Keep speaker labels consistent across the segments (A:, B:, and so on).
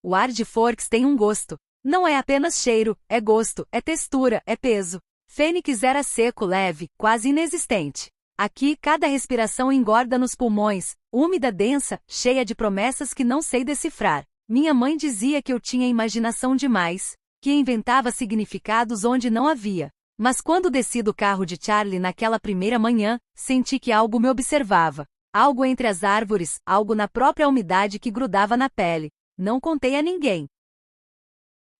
A: O ar de Forks tem um gosto. Não é apenas cheiro, é gosto, é textura, é peso. Fênix era seco, leve, quase inexistente. Aqui, cada respiração engorda nos pulmões, úmida, densa, cheia de promessas que não sei decifrar. Minha mãe dizia que eu tinha imaginação demais, que inventava significados onde não havia. Mas quando desci do carro de Charlie naquela primeira manhã, senti que algo me observava. Algo entre as árvores, algo na própria umidade que grudava na pele. Não contei a ninguém.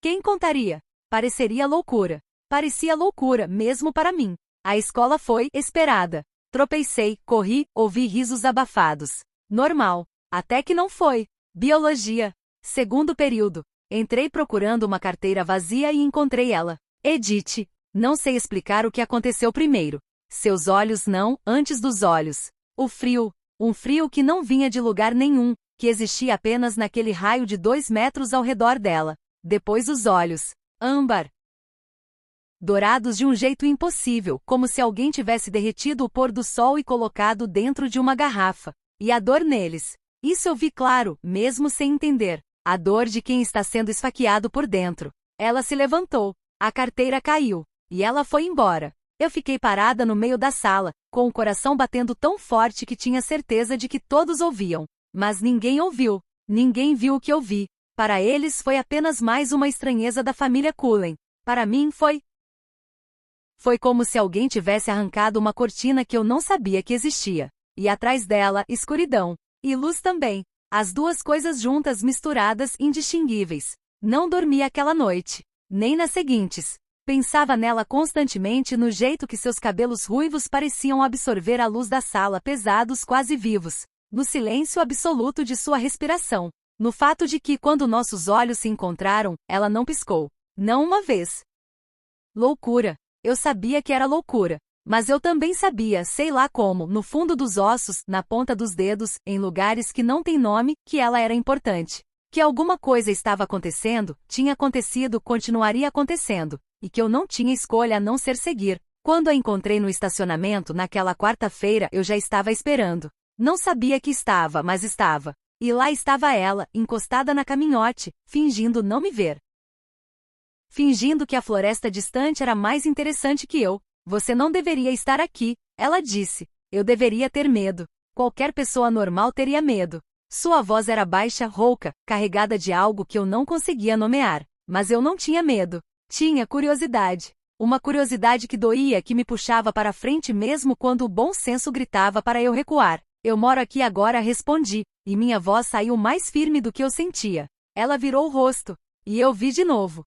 A: Quem contaria? Pareceria loucura. Parecia loucura, mesmo para mim. A escola foi esperada. Tropecei, corri, ouvi risos abafados. Normal. Até que não foi. Biologia. Segundo período. Entrei procurando uma carteira vazia e encontrei ela. Edith. Não sei explicar o que aconteceu primeiro. Seus olhos não, antes dos olhos. O frio. Um frio que não vinha de lugar nenhum, que existia apenas naquele raio de 2 metros ao redor dela. Depois os olhos. Âmbar. Dourados de um jeito impossível, como se alguém tivesse derretido o pôr do sol e colocado dentro de uma garrafa. E a dor neles. Isso eu vi claro, mesmo sem entender. A dor de quem está sendo esfaqueado por dentro. Ela se levantou. A carteira caiu. E ela foi embora. Eu fiquei parada no meio da sala, com o coração batendo tão forte que tinha certeza de que todos ouviam. Mas ninguém ouviu. Ninguém viu o que eu vi. Para eles foi apenas mais uma estranheza da família Cullen. Para mim foi como se alguém tivesse arrancado uma cortina que eu não sabia que existia. E atrás dela, escuridão. E luz também. As duas coisas juntas, misturadas, indistinguíveis. Não dormi aquela noite. Nem nas seguintes. Pensava nela constantemente, no jeito que seus cabelos ruivos pareciam absorver a luz da sala, pesados, quase vivos. No silêncio absoluto de sua respiração. No fato de que, quando nossos olhos se encontraram, ela não piscou. Não uma vez. Loucura. Eu sabia que era loucura. Mas eu também sabia, sei lá como, no fundo dos ossos, na ponta dos dedos, em lugares que não têm nome, que ela era importante. Que alguma coisa estava acontecendo, tinha acontecido, continuaria acontecendo. E que eu não tinha escolha a não ser seguir. Quando a encontrei no estacionamento naquela quarta-feira, eu já estava esperando. Não sabia que estava, mas estava. E lá estava ela, encostada na caminhote, fingindo não me ver. Fingindo que a floresta distante era mais interessante que eu. Você não deveria estar aqui, ela disse. Eu deveria ter medo. Qualquer pessoa normal teria medo. Sua voz era baixa, rouca, carregada de algo que eu não conseguia nomear. Mas eu não tinha medo. Tinha curiosidade. Uma curiosidade que doía, que me puxava para frente mesmo quando o bom senso gritava para eu recuar. Eu moro aqui agora, respondi, e minha voz saiu mais firme do que eu sentia. Ela virou o rosto, e eu vi de novo.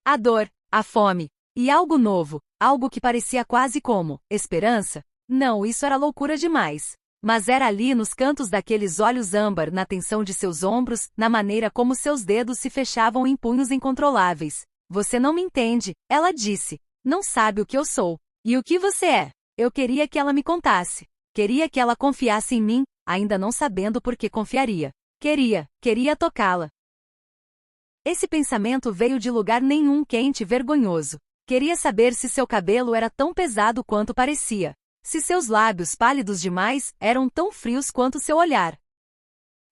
A: A dor, a fome, e algo novo, algo que parecia quase como esperança. Não, isso era loucura demais. Mas era ali nos cantos daqueles olhos âmbar, na tensão de seus ombros, na maneira como seus dedos se fechavam em punhos incontroláveis. Você não me entende, ela disse. Não sabe o que eu sou. E o que você é? Eu queria que ela me contasse. Queria que ela confiasse em mim, ainda não sabendo por que confiaria. Queria tocá-la. Esse pensamento veio de lugar nenhum, quente e vergonhoso. Queria saber se seu cabelo era tão pesado quanto parecia. Se seus lábios, pálidos demais, eram tão frios quanto seu olhar.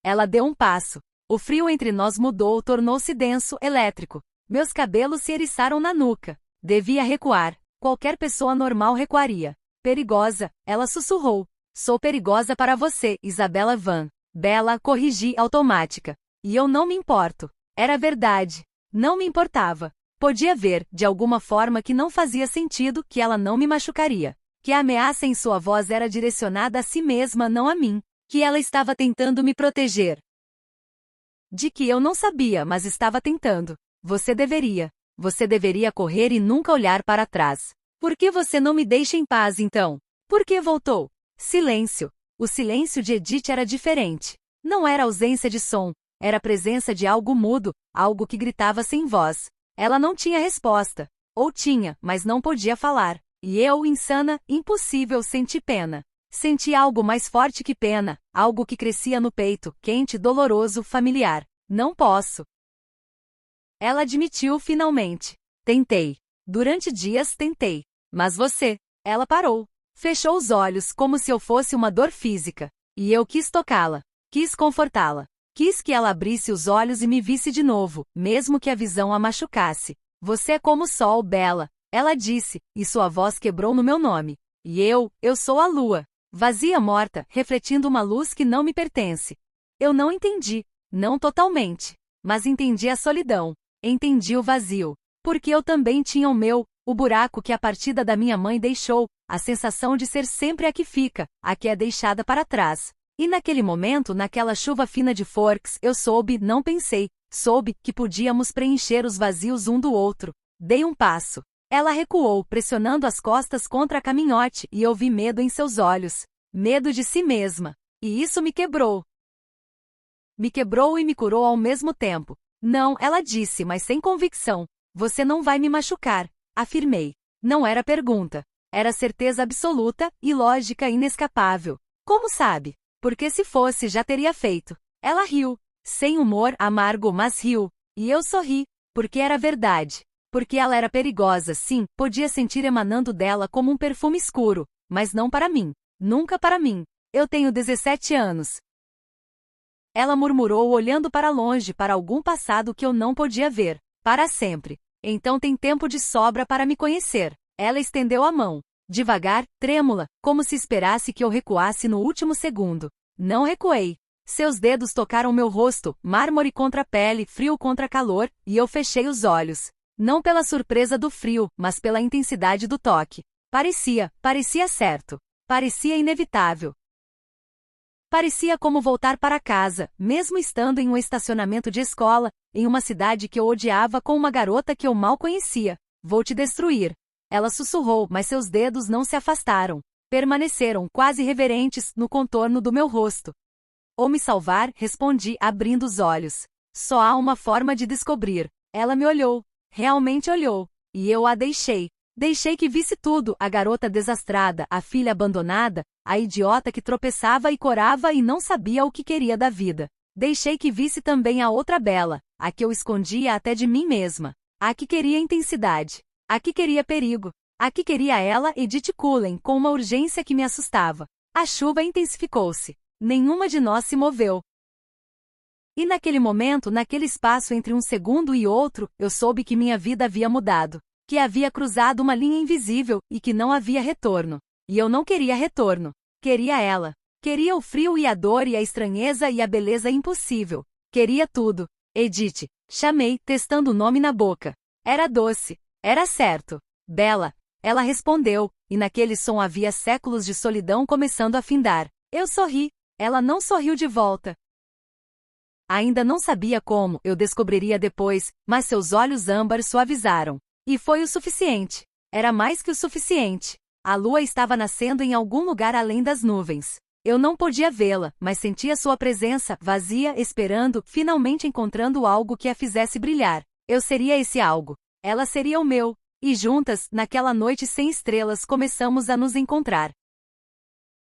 A: Ela deu um passo. O frio entre nós mudou, tornou-se denso, elétrico. Meus cabelos se eriçaram na nuca. Devia recuar. Qualquer pessoa normal recuaria. Perigosa, ela sussurrou. Sou perigosa para você, Isabella Van. Bela, corrigi, automática. E eu não me importo. Era verdade. Não me importava. Podia ver, de alguma forma que não fazia sentido, que ela não me machucaria. Que a ameaça em sua voz era direcionada a si mesma, não a mim. Que ela estava tentando me proteger. De que eu não sabia, mas estava tentando. Você deveria correr e nunca olhar para trás. Por que você não me deixa em paz então? Por que voltou? Silêncio. O silêncio de Edith era diferente. Não era ausência de som. Era a presença de algo mudo, algo que gritava sem voz. Ela não tinha resposta. Ou tinha, mas não podia falar. E eu, insana, impossível, senti pena. Senti algo mais forte que pena, algo que crescia no peito, quente, doloroso, familiar. Não posso. Ela admitiu finalmente. Tentei. Durante dias tentei. Mas você. Ela parou. Fechou os olhos como se eu fosse uma dor física. E eu quis tocá-la. Quis confortá-la. Quis que ela abrisse os olhos e me visse de novo, mesmo que a visão a machucasse. Você é como o sol, Bela, ela disse, e sua voz quebrou no meu nome. E eu sou a lua. Vazia, morta, refletindo uma luz que não me pertence. Eu não entendi. Não totalmente. Mas entendi a solidão. Entendi o vazio. Porque eu também tinha o buraco que a partida da minha mãe deixou, a sensação de ser sempre a que fica, a que é deixada para trás. E naquele momento, naquela chuva fina de Forks, eu não pensei, soube que podíamos preencher os vazios um do outro. Dei um passo. Ela recuou, pressionando as costas contra a caminhote, e eu vi medo em seus olhos. Medo de si mesma. E isso me quebrou. Me quebrou e me curou ao mesmo tempo. Não, ela disse, mas sem convicção. Você não vai me machucar, afirmei. Não era pergunta. Era certeza absoluta e lógica inescapável. Como sabe? Porque se fosse já teria feito. Ela riu. Sem humor, amargo, mas riu. E eu sorri. Porque era verdade. Porque ela era perigosa, sim, podia sentir emanando dela como um perfume escuro. Mas não para mim. Nunca para mim. Eu tenho 17 anos. Ela murmurou olhando para longe para algum passado que eu não podia ver. Para sempre. Então tem tempo de sobra para me conhecer. Ela estendeu a mão. Devagar, trêmula, como se esperasse que eu recuasse no último segundo. Não recuei. Seus dedos tocaram meu rosto, mármore contra pele, frio contra calor, e eu fechei os olhos. Não pela surpresa do frio, mas pela intensidade do toque. Parecia certo. Parecia inevitável. Parecia como voltar para casa, mesmo estando em um estacionamento de escola, em uma cidade que eu odiava com uma garota que eu mal conhecia. Vou te destruir. Ela sussurrou, mas seus dedos não se afastaram. Permaneceram quase reverentes no contorno do meu rosto. Ou me salvar, respondi, abrindo os olhos. Só há uma forma de descobrir. Ela me olhou. Realmente olhou. E eu a deixei. Deixei que visse tudo, a garota desastrada, a filha abandonada, a idiota que tropeçava e corava e não sabia o que queria da vida. Deixei que visse também a outra Bela, a que eu escondia até de mim mesma. A que queria intensidade. A que queria perigo. A que queria ela e Edith Cullen com uma urgência que me assustava. A chuva intensificou-se. Nenhuma de nós se moveu. E naquele momento, naquele espaço entre um segundo e outro, eu soube que minha vida havia mudado. Que havia cruzado uma linha invisível e que não havia retorno. E eu não queria retorno. Queria ela. Queria o frio e a dor e a estranheza e a beleza impossível. Queria tudo. Edith. Chamei, testando o nome na boca. Era doce. Era certo. Bela. Ela respondeu, e naquele som havia séculos de solidão começando a findar. Eu sorri. Ela não sorriu de volta. Ainda não sabia como, eu descobriria depois, mas seus olhos âmbar suavizaram. E foi o suficiente. Era mais que o suficiente. A lua estava nascendo em algum lugar além das nuvens. Eu não podia vê-la, mas sentia sua presença, vazia, esperando, finalmente encontrando algo que a fizesse brilhar. Eu seria esse algo. Ela seria o meu. E juntas, naquela noite sem estrelas, começamos a nos encontrar.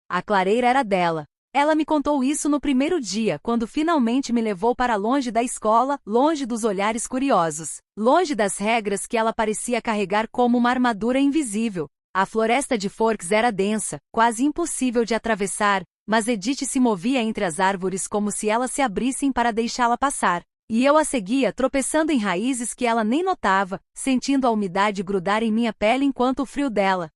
A: A clareira era dela. Ela me contou isso no primeiro dia, quando finalmente me levou para longe da escola, longe dos olhares curiosos, longe das regras que ela parecia carregar como uma armadura invisível. A floresta de Forks era densa, quase impossível de atravessar, mas Edith se movia entre as árvores como se elas se abrissem para deixá-la passar. E eu a seguia, tropeçando em raízes que ela nem notava, sentindo a umidade grudar em minha pele enquanto o frio dela,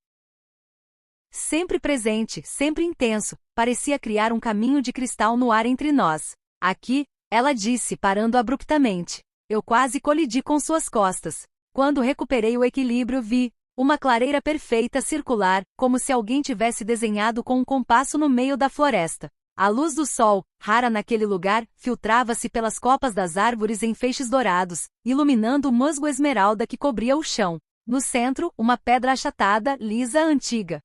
A: sempre presente, sempre intenso, parecia criar um caminho de cristal no ar entre nós. Aqui, ela disse, parando abruptamente. Eu quase colidi com suas costas. Quando recuperei o equilíbrio, vi uma clareira perfeita circular, como se alguém tivesse desenhado com um compasso no meio da floresta. A luz do sol, rara naquele lugar, filtrava-se pelas copas das árvores em feixes dourados, iluminando o musgo esmeralda que cobria o chão. No centro, uma pedra achatada, lisa, antiga.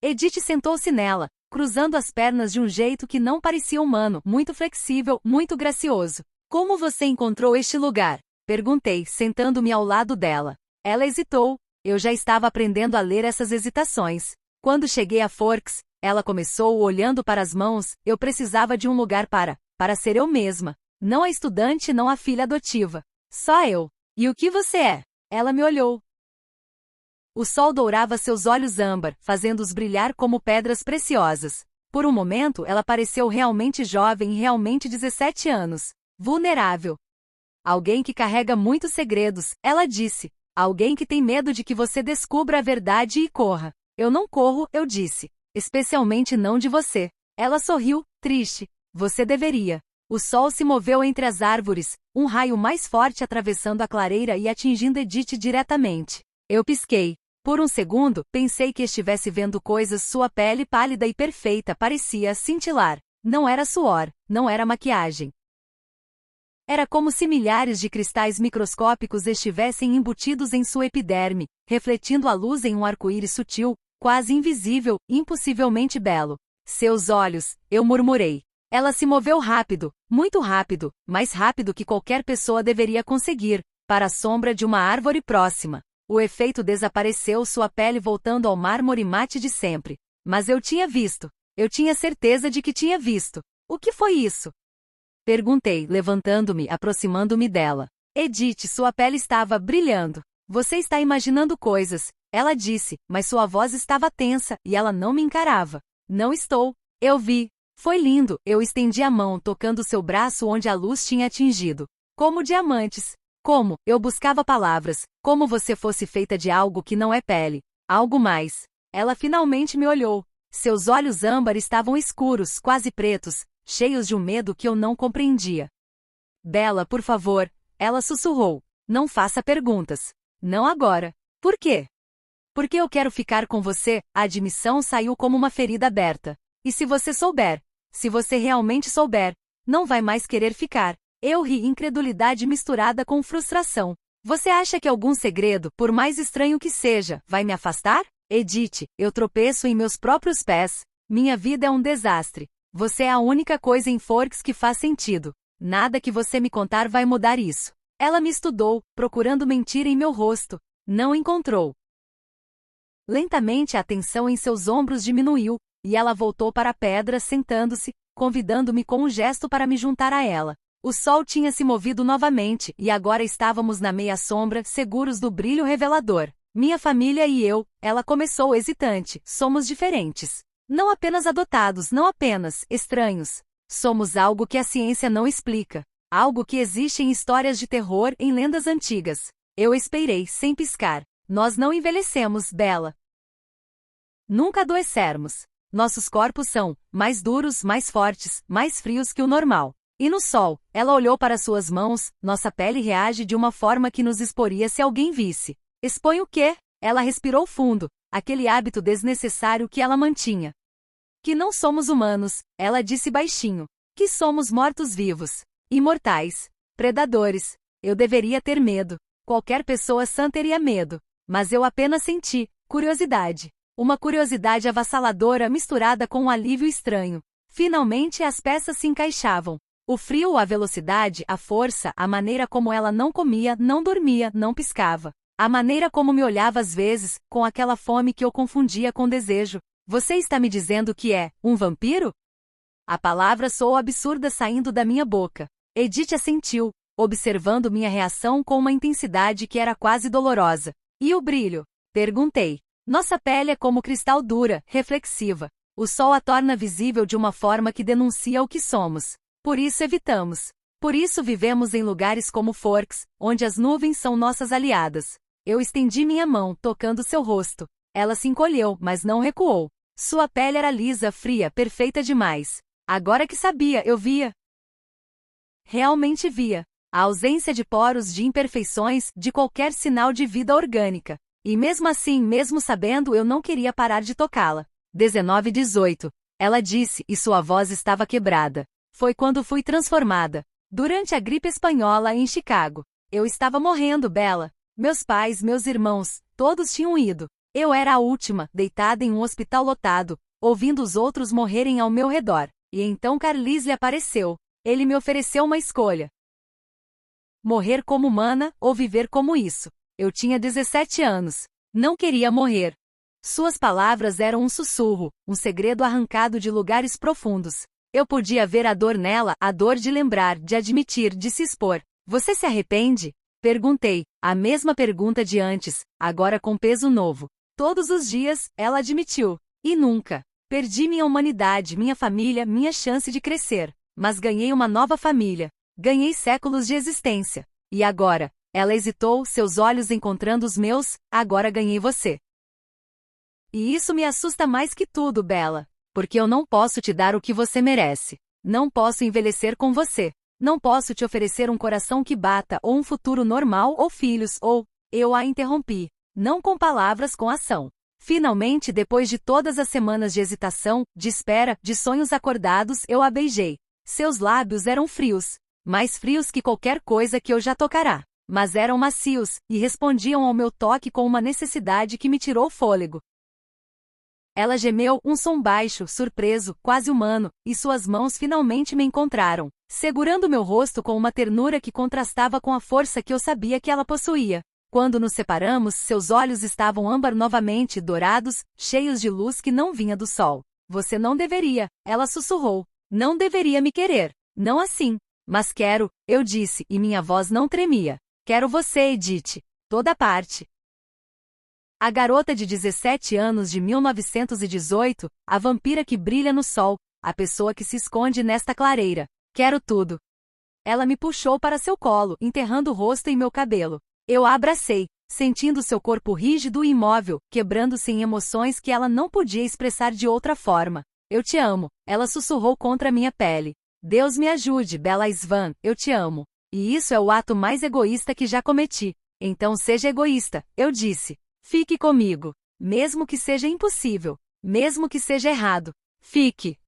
A: Edith sentou-se nela, cruzando as pernas de um jeito que não parecia humano, muito flexível, muito gracioso. Como você encontrou este lugar? Perguntei, sentando-me ao lado dela. Ela hesitou. Eu já estava aprendendo a ler essas hesitações. Quando cheguei a Forks, ela começou olhando para as mãos, eu precisava de um lugar para ser eu mesma. Não a estudante, não a filha adotiva. Só eu. E o que você é? Ela me olhou. O sol dourava seus olhos âmbar, fazendo-os brilhar como pedras preciosas. Por um momento ela pareceu realmente jovem, realmente 17 anos. Vulnerável. Alguém que carrega muitos segredos, ela disse. Alguém que tem medo de que você descubra a verdade e corra. Eu não corro, eu disse. Especialmente não de você. Ela sorriu, triste. Você deveria. O sol se moveu entre as árvores, um raio mais forte atravessando a clareira e atingindo Edith diretamente. Eu pisquei. Por um segundo, pensei que estivesse vendo coisas. Sua pele pálida e perfeita parecia cintilar. Não era suor, não era maquiagem. Era como se milhares de cristais microscópicos estivessem embutidos em sua epiderme, refletindo a luz em um arco-íris sutil, quase invisível, impossivelmente belo. Seus olhos, eu murmurei. Ela se moveu rápido, muito rápido, mais rápido que qualquer pessoa deveria conseguir, para a sombra de uma árvore próxima. O efeito desapareceu, sua pele voltando ao mármore mate de sempre. Mas eu tinha visto. Eu tinha certeza de que tinha visto. O que foi isso? Perguntei, levantando-me, aproximando-me dela. Edith, sua pele estava brilhando. Você está imaginando coisas, ela disse, mas sua voz estava tensa, e ela não me encarava. Não estou. Eu vi. Foi lindo, eu estendi a mão tocando seu braço onde a luz tinha atingido. Como diamantes. Como, eu buscava palavras, como você fosse feita de algo que não é pele. Algo mais. Ela finalmente me olhou. Seus olhos âmbar estavam escuros, quase pretos, cheios de um medo que eu não compreendia. Bella, por favor, ela sussurrou. Não faça perguntas. Não agora. Por quê? Porque eu quero ficar com você. A admissão saiu como uma ferida aberta. E se você souber? Se você realmente souber, não vai mais querer ficar. Eu ri, incredulidade misturada com frustração. Você acha que algum segredo, por mais estranho que seja, vai me afastar? Edith, eu tropeço em meus próprios pés. Minha vida é um desastre. Você é a única coisa em Forks que faz sentido. Nada que você me contar vai mudar isso. Ela me estudou, procurando mentir em meu rosto. Não encontrou. Lentamente a tensão em seus ombros diminuiu, e ela voltou para a pedra sentando-se, convidando-me com um gesto para me juntar a ela. O sol tinha se movido novamente, e agora estávamos na meia sombra, seguros do brilho revelador. Minha família e eu, ela começou hesitante, somos diferentes. Não apenas adotados, não apenas estranhos. Somos algo que a ciência não explica. Algo que existe em histórias de terror, em lendas antigas. Eu esperei, sem piscar. Nós não envelhecemos, Bella. Nunca adoecermos. Nossos corpos são mais duros, mais fortes, mais frios que o normal. E no sol, ela olhou para suas mãos, nossa pele reage de uma forma que nos exporia se alguém visse. Expõe o quê? Ela respirou fundo, aquele hábito desnecessário que ela mantinha. Que não somos humanos, ela disse baixinho. Que somos mortos-vivos. Imortais. Predadores. Eu deveria ter medo. Qualquer pessoa sã teria medo. Mas eu apenas senti curiosidade. Uma curiosidade avassaladora misturada com um alívio estranho. Finalmente as peças se encaixavam. O frio, a velocidade, a força, a maneira como ela não comia, não dormia, não piscava. A maneira como me olhava às vezes, com aquela fome que eu confundia com desejo. Você está me dizendo que é um vampiro? A palavra soou absurda saindo da minha boca. Edith assentiu, observando minha reação com uma intensidade que era quase dolorosa. E o brilho? Perguntei. Nossa pele é como cristal dura, reflexiva. O sol a torna visível de uma forma que denuncia o que somos. Por isso evitamos. Por isso vivemos em lugares como Forks, onde as nuvens são nossas aliadas. Eu estendi minha mão, tocando seu rosto. Ela se encolheu, mas não recuou. Sua pele era lisa, fria, perfeita demais. Agora que sabia, eu via. Realmente via. A ausência de poros, de imperfeições, de qualquer sinal de vida orgânica. E mesmo assim, mesmo sabendo, eu não queria parar de tocá-la. 19:18. Ela disse, e sua voz estava quebrada. Foi quando fui transformada. Durante a gripe espanhola em Chicago. Eu estava morrendo, Bella. Meus pais, meus irmãos, todos tinham ido. Eu era a última, deitada em um hospital lotado, ouvindo os outros morrerem ao meu redor. E então Carlisle apareceu. Ele me ofereceu uma escolha. Morrer como humana, ou viver como isso. Eu tinha 17 anos. Não queria morrer. Suas palavras eram um sussurro, um segredo arrancado de lugares profundos. Eu podia ver a dor nela, a dor de lembrar, de admitir, de se expor. Você se arrepende? Perguntei, a mesma pergunta de antes, agora com peso novo. Todos os dias, ela admitiu. E nunca. Perdi minha humanidade, minha família, minha chance de crescer. Mas ganhei uma nova família. Ganhei séculos de existência. E agora? Ela hesitou, seus olhos encontrando os meus, agora ganhei você. E isso me assusta mais que tudo, Bella. Porque eu não posso te dar o que você merece. Não posso envelhecer com você. Não posso te oferecer um coração que bata, ou um futuro normal, ou filhos, ou... Eu a interrompi. Não com palavras, com ação. Finalmente, depois de todas as semanas de hesitação, de espera, de sonhos acordados, eu a beijei. Seus lábios eram frios. Mais frios que qualquer coisa que eu já tocará. Mas eram macios, e respondiam ao meu toque com uma necessidade que me tirou o fôlego. Ela gemeu, um som baixo, surpreso, quase humano, e suas mãos finalmente me encontraram, segurando meu rosto com uma ternura que contrastava com a força que eu sabia que ela possuía. Quando nos separamos, seus olhos estavam âmbar novamente, dourados, cheios de luz que não vinha do sol. Você não deveria, ela sussurrou. Não deveria me querer. Não assim. Mas quero, eu disse, e minha voz não tremia. Quero você, Edith. Toda parte. A garota de 17 anos de 1918, a vampira que brilha no sol, a pessoa que se esconde nesta clareira. Quero tudo. Ela me puxou para seu colo, enterrando o rosto em meu cabelo. Eu a abracei, sentindo seu corpo rígido e imóvel, quebrando-se em emoções que ela não podia expressar de outra forma. Eu te amo, ela sussurrou contra minha pele. Deus me ajude, Bella Swan, eu te amo. E isso é o ato mais egoísta que já cometi. Então seja egoísta, eu disse. Fique comigo. Mesmo que seja impossível. Mesmo que seja errado. Fique.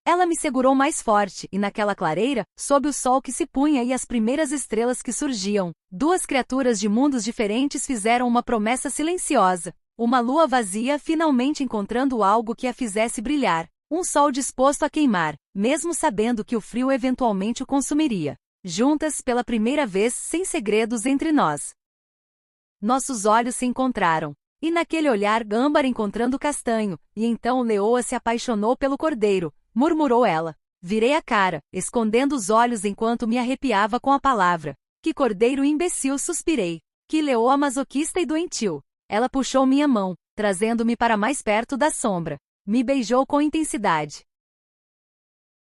A: Ela me segurou mais forte, e naquela clareira, sob o sol que se punha e as primeiras estrelas que surgiam, duas criaturas de mundos diferentes fizeram uma promessa silenciosa. Uma lua vazia finalmente encontrando algo que a fizesse brilhar. Um sol disposto a queimar, mesmo sabendo que o frio eventualmente o consumiria. Juntas, pela primeira vez, sem segredos entre nós. Nossos olhos se encontraram. E naquele olhar âmbar encontrando castanho, e então Leoa se apaixonou pelo cordeiro, murmurou ela. Virei a cara, escondendo os olhos enquanto me arrepiava com a palavra. Que cordeiro imbecil, suspirei. Que Leoa masoquista e doentio. Ela puxou minha mão, trazendo-me para mais perto da sombra. Me beijou com intensidade.